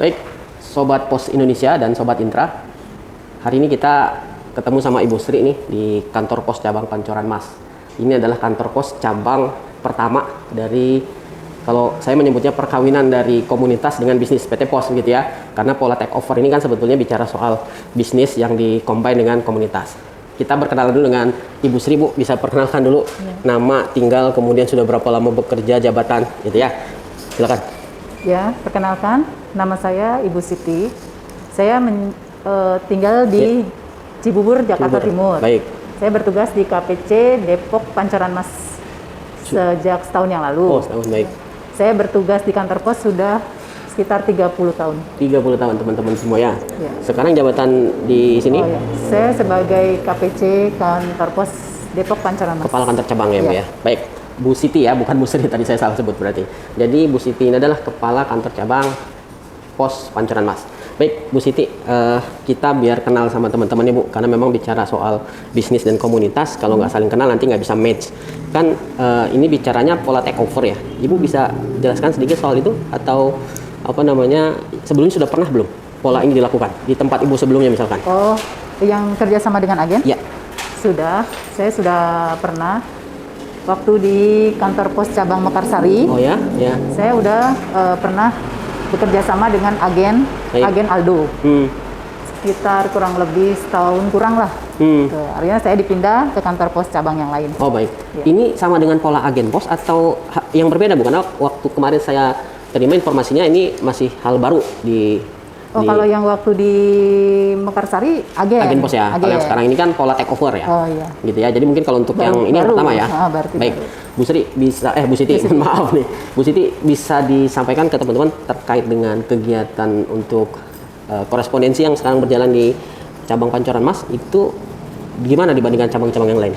Baik, Sobat Pos Indonesia dan Sobat Intra. Hari ini kita ketemu sama Ibu Sri nih di kantor pos cabang Pancoran Mas. Ini adalah kantor pos cabang pertama dari, kalau saya menyebutnya perkawinan dari komunitas dengan bisnis PT Pos gitu ya. Karena pola take over ini kan sebetulnya bicara soal bisnis yang di-combine dengan komunitas. Kita berkenalan dulu dengan Ibu Sri, Bu. Bisa perkenalkan dulu nama, tinggal, kemudian sudah berapa lama bekerja, jabatan gitu ya. Silakan. Ya, perkenalkan, nama saya Ibu Siti. Saya tinggal di Cibubur, Jakarta Timur. Baik. Saya bertugas di KPC Depok Pancoran Mas sejak setahun yang lalu. Oh, setahun, baik. Saya bertugas di kantor pos sudah sekitar 30 tahun. 30 tahun teman-teman semua ya. Ya. Sekarang jabatan di sini? Oh, ya. Saya sebagai KPC kantor pos Depok Pancoran Mas. Kepala kantor cabang ya, Bu ya. Baik. Bu Siti ya, bukan Bu Sri, tadi saya salah sebut berarti. Jadi Bu Siti ini adalah kepala kantor cabang pos Pancoran Mas. Baik, Bu Siti, kita biar kenal sama teman-teman nih, Bu, karena memang bicara soal bisnis dan komunitas, kalau nggak saling kenal nanti nggak bisa match. Kan ini bicaranya pola take over ya. Ibu bisa jelaskan sedikit soal itu, atau apa namanya, sebelumnya sudah pernah belum pola ini dilakukan di tempat Ibu sebelumnya misalkan? Oh, yang kerjasama dengan agen? Ya. Sudah, saya sudah pernah. Waktu di kantor pos cabang Mekarsari, Oh ya, ya. saya udah pernah bekerja sama dengan agen Aldo. Sekitar kurang lebih setahun kurang lah. Akhirnya saya dipindah ke kantor pos cabang yang lain. Oh baik. Ya. Ini sama dengan pola agen pos atau yang berbeda, Bu? Karena waktu kemarin saya terima informasinya ini masih hal baru di. Kalau yang waktu di Mekarsari agen pos ya. Kalau yang sekarang ini kan pola take over ya. Oh iya. Gitu ya. Jadi mungkin kalau untuk yang ini yang pertama ya. Baik. Bu Sri bisa Bu Siti, maaf nih. Bu Siti bisa disampaikan ke teman-teman terkait dengan kegiatan untuk korespondensi yang sekarang berjalan di cabang Pancoran Mas itu gimana dibandingkan cabang-cabang yang lain?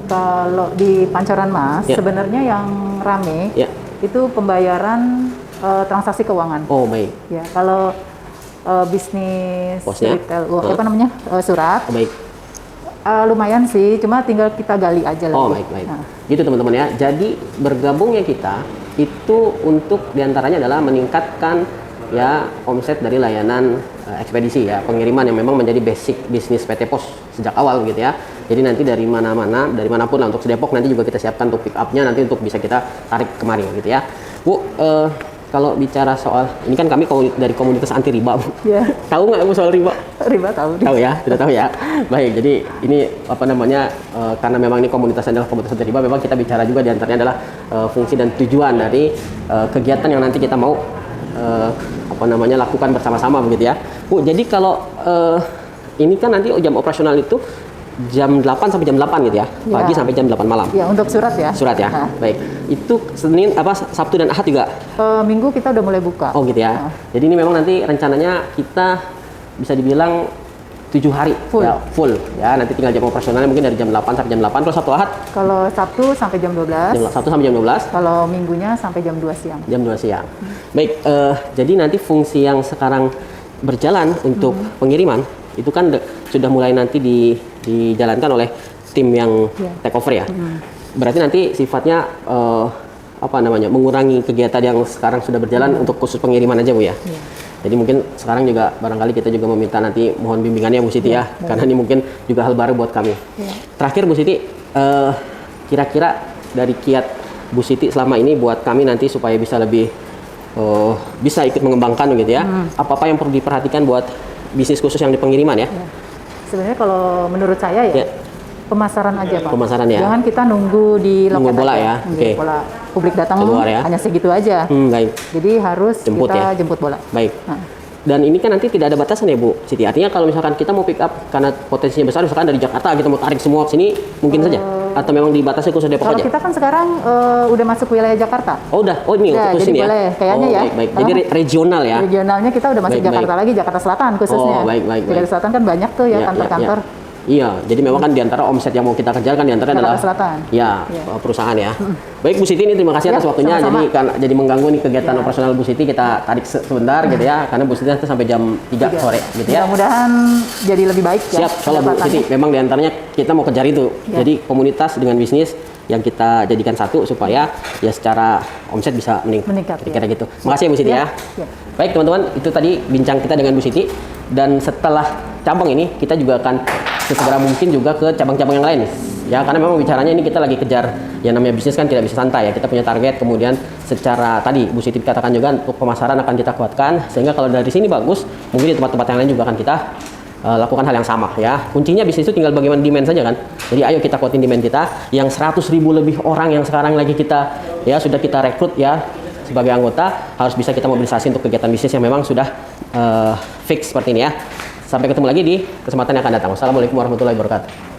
Kalau di Pancoran Mas sebenarnya yang rame itu pembayaran transaksi keuangan. Oh baik. Ya, kalau bisnis posnya? Retail, apa namanya, surat. Baik. Lumayan sih, cuma tinggal kita gali aja lagi. Oh baik. Gitu teman-teman ya. Jadi bergabungnya kita itu untuk diantaranya adalah meningkatkan ya omset dari layanan ekspedisi ya, pengiriman yang memang menjadi basic bisnis PT Pos sejak awal gitu ya. Jadi nanti dari mana-mana, dari manapun lah untuk Depok nanti juga kita siapkan untuk pick up-nya nanti untuk bisa kita tarik kemari gitu ya. Bu, kalau bicara soal ini kan kami dari komunitas anti riba, Bu. Yeah. Tahu nggak Bu soal riba? Riba tahu. Tahu ya, sudah tahu ya. Baik, jadi ini apa namanya, karena memang ini komunitas adalah komunitas anti riba, memang kita bicara juga diantaranya adalah fungsi dan tujuan dari kegiatan yang nanti kita mau apa namanya lakukan bersama-sama begitu ya. Bu, jadi kalau ini kan nanti jam operasional itu jam 8 sampai jam 8 gitu ya, pagi sampai jam 8 malam. Ya, untuk surat ya. Surat ya. Nah. Baik. Itu Senin Sabtu dan Ahad juga. Minggu kita udah mulai buka. Oh gitu ya. Jadi ini memang nanti rencananya kita bisa dibilang 7 hari full ya. Nanti tinggal jam operasionalnya mungkin dari jam 8 sampai jam 8. Kalau Sabtu Ahad? Kalau Sabtu sampai jam 12. Jam 1 sampai jam 12. Kalau minggunya sampai jam 2 siang. Jam 2 siang. Baik, jadi nanti fungsi yang sekarang berjalan untuk pengiriman itu kan sudah mulai nanti dijalankan oleh tim yang take over ya. Berarti nanti sifatnya apa namanya, mengurangi kegiatan yang sekarang sudah berjalan untuk khusus pengiriman aja, Bu ya. Jadi mungkin sekarang juga barangkali kita juga meminta nanti mohon bimbingannya Bu Siti ya, karena ini mungkin juga hal baru buat kami. Terakhir Bu Siti, kira-kira dari kiat Bu Siti selama ini buat kami nanti supaya bisa lebih bisa ikut mengembangkan gitu ya. Apa-apa yang perlu diperhatikan buat bisnis khusus yang di pengiriman ya? Sebenarnya kalau menurut saya ya, pemasaran aja Pak. Pemasaran ya. Jangan kita nunggu di loket nunggu bola ya. Oke. Bola publik datang ya. hanya segitu aja. Baik. Jadi harus jemput kita jemput bola. Baik. Dan ini kan nanti tidak ada batasan ya Bu Siti. Artinya kalau misalkan kita mau pick up karena potensinya besar, misalkan dari Jakarta kita mau tarik semua ke sini, mungkin saja? Atau memang dibatasi khusus Depok kalau saja? Kita kan sekarang udah masuk wilayah Jakarta. Oh udah, oh ini untuk jadi sini ya? Boleh, kayaknya ya. Baik. Jadi regional ya? Regionalnya kita udah masuk Jakarta lagi, Jakarta Selatan khususnya. Oh baik. Jakarta Selatan kan banyak tuh ya kantor-kantor. Iya, jadi memang kan diantara omset yang mau kita kejar kan diantara adalah Selatan. Ya, perusahaan ya. Baik Bu Siti, ini terima kasih atas waktunya. Sama-sama. Jadi mengganggu nih kegiatan operasional Bu Siti, kita tarik sebentar gitu ya, karena Bu Siti nanti sampai jam 3 sore gitu ya. Mudah-mudahan jadi lebih baik ya. Siap, kalau Bu Siti memang diantaranya kita mau kejar itu. Jadi komunitas dengan bisnis yang kita jadikan satu supaya ya secara omset bisa meningkat. Kira-kira gitu. Makasih ya Bu Siti ya. Baik teman-teman, itu tadi bincang kita dengan Bu Siti, dan setelah cabang ini kita juga akan sesegera mungkin juga ke cabang-cabang yang lain ya, karena memang bicaranya ini kita lagi kejar yang namanya bisnis kan tidak bisa santai ya, kita punya target, kemudian secara tadi Bu Siti katakan juga untuk pemasaran akan kita kuatkan, sehingga kalau dari sini bagus mungkin di tempat-tempat yang lain juga akan kita lakukan hal yang sama ya. Kuncinya bisnis itu tinggal bagaimana demand saja kan. Jadi ayo kita kuatin demand kita yang 100.000 lebih orang yang sekarang lagi kita ya sudah kita rekrut ya sebagai anggota, harus bisa kita mobilisasi untuk kegiatan bisnis yang memang sudah fix seperti ini ya. Sampai ketemu lagi di kesempatan yang akan datang. Wassalamualaikum warahmatullahi wabarakatuh.